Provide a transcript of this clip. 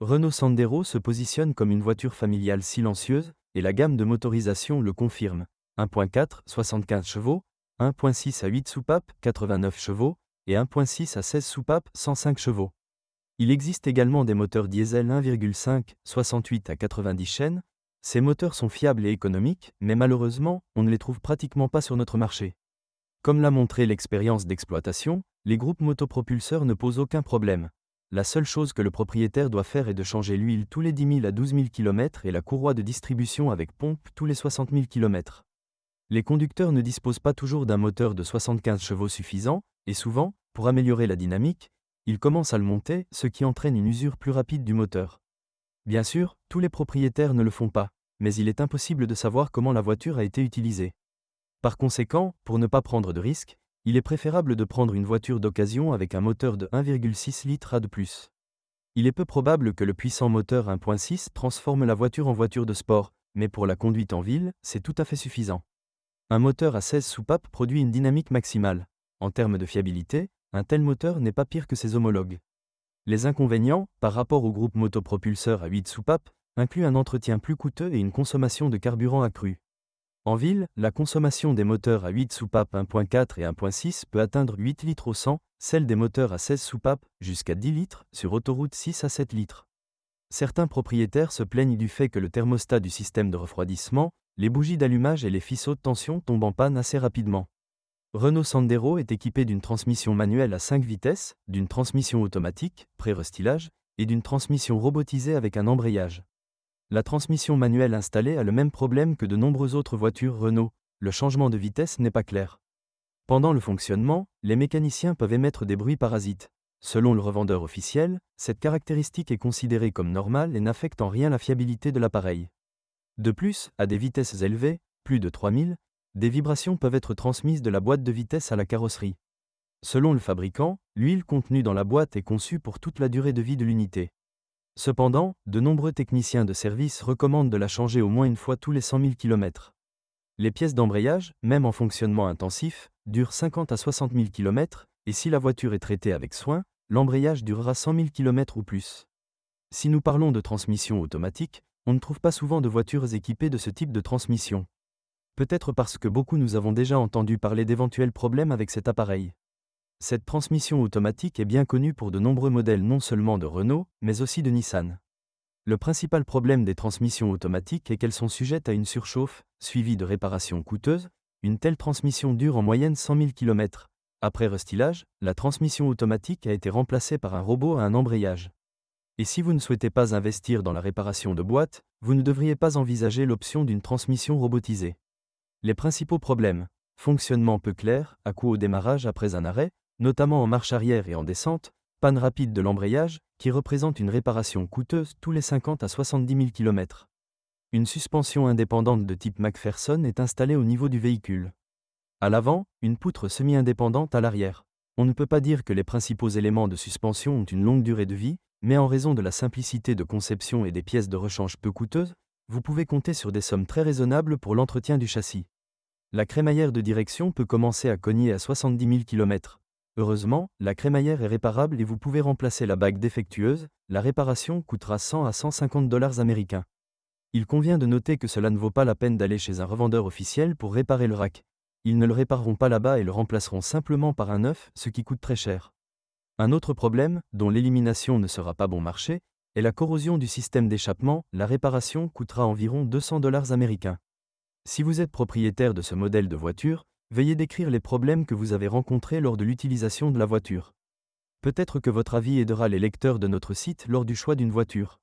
Renault Sandero se positionne comme une voiture familiale silencieuse, et la gamme de motorisation le confirme. 1.4, 75 chevaux, 1.6 à 8 soupapes, 89 chevaux, et 1.6 à 16 soupapes, 105 chevaux. Il existe également des moteurs diesel 1,5, 68 à 90 chênes. Ces moteurs sont fiables et économiques, mais malheureusement, on ne les trouve pratiquement pas sur notre marché. Comme l'a montré l'expérience d'exploitation, les groupes motopropulseurs ne posent aucun problème. La seule chose que le propriétaire doit faire est de changer l'huile tous les 10 000 à 12 000 km et la courroie de distribution avec pompe tous les 60 000 km. Les conducteurs ne disposent pas toujours d'un moteur de 75 chevaux suffisant, et souvent, pour améliorer la dynamique, ils commencent à le monter, ce qui entraîne une usure plus rapide du moteur. Bien sûr, tous les propriétaires ne le font pas, mais il est impossible de savoir comment la voiture a été utilisée. Par conséquent, pour ne pas prendre de risques, il est préférable de prendre une voiture d'occasion avec un moteur de 1,6 litres à de plus. Il est peu probable que le puissant moteur 1.6 transforme la voiture en voiture de sport, mais pour la conduite en ville, c'est tout à fait suffisant. Un moteur à 16 soupapes produit une dynamique maximale. En termes de fiabilité, un tel moteur n'est pas pire que ses homologues. Les inconvénients, par rapport au groupe motopropulseur à 8 soupapes, incluent un entretien plus coûteux et une consommation de carburant accrue. En ville, la consommation des moteurs à 8 soupapes 1.4 et 1.6 peut atteindre 8 litres au 100, celle des moteurs à 16 soupapes, jusqu'à 10 litres, sur autoroute 6 à 7 litres. Certains propriétaires se plaignent du fait que le thermostat du système de refroidissement, les bougies d'allumage et les faisceaux de tension tombent en panne assez rapidement. Renault Sandero est équipé d'une transmission manuelle à 5 vitesses, d'une transmission automatique, pré-restylage, et d'une transmission robotisée avec un embrayage. La transmission manuelle installée a le même problème que de nombreuses autres voitures Renault, le changement de vitesse n'est pas clair. Pendant le fonctionnement, les mécaniciens peuvent émettre des bruits parasites. Selon le revendeur officiel, cette caractéristique est considérée comme normale et n'affecte en rien la fiabilité de l'appareil. De plus, à des vitesses élevées, plus de 3000, des vibrations peuvent être transmises de la boîte de vitesse à la carrosserie. Selon le fabricant, l'huile contenue dans la boîte est conçue pour toute la durée de vie de l'unité. Cependant, de nombreux techniciens de service recommandent de la changer au moins une fois tous les 100 000 km. Les pièces d'embrayage, même en fonctionnement intensif, durent 50 à 60 000 km, et si la voiture est traitée avec soin, l'embrayage durera 100 000 km ou plus. Si nous parlons de transmission automatique, on ne trouve pas souvent de voitures équipées de ce type de transmission. Peut-être parce que beaucoup nous avons déjà entendu parler d'éventuels problèmes avec cet appareil. Cette transmission automatique est bien connue pour de nombreux modèles non seulement de Renault, mais aussi de Nissan. Le principal problème des transmissions automatiques est qu'elles sont sujettes à une surchauffe, suivie de réparations coûteuses. Une telle transmission dure en moyenne 100 000 km. Après restylage, la transmission automatique a été remplacée par un robot à un embrayage. Et si vous ne souhaitez pas investir dans la réparation de boîtes, vous ne devriez pas envisager l'option d'une transmission robotisée. Les principaux problèmes: fonctionnement peu clair, à-coups au démarrage après un arrêt, notamment en marche arrière et en descente, panne rapide de l'embrayage, qui représente une réparation coûteuse tous les 50 à 70 000 km. Une suspension indépendante de type McPherson est installée au niveau du véhicule. À l'avant, une poutre semi-indépendante à l'arrière. On ne peut pas dire que les principaux éléments de suspension ont une longue durée de vie, mais en raison de la simplicité de conception et des pièces de rechange peu coûteuses, vous pouvez compter sur des sommes très raisonnables pour l'entretien du châssis. La crémaillère de direction peut commencer à cogner à 70 000 km. Heureusement, la crémaillère est réparable et vous pouvez remplacer la bague défectueuse. La réparation coûtera 100 à 150 $ américains. Il convient de noter que cela ne vaut pas la peine d'aller chez un revendeur officiel pour réparer le rack. Ils ne le répareront pas là-bas et le remplaceront simplement par un neuf, ce qui coûte très cher. Un autre problème, dont l'élimination ne sera pas bon marché, est la corrosion du système d'échappement. La réparation coûtera environ 200 $ américains. Si vous êtes propriétaire de ce modèle de voiture, veuillez décrire les problèmes que vous avez rencontrés lors de l'utilisation de la voiture. Peut-être que votre avis aidera les lecteurs de notre site lors du choix d'une voiture.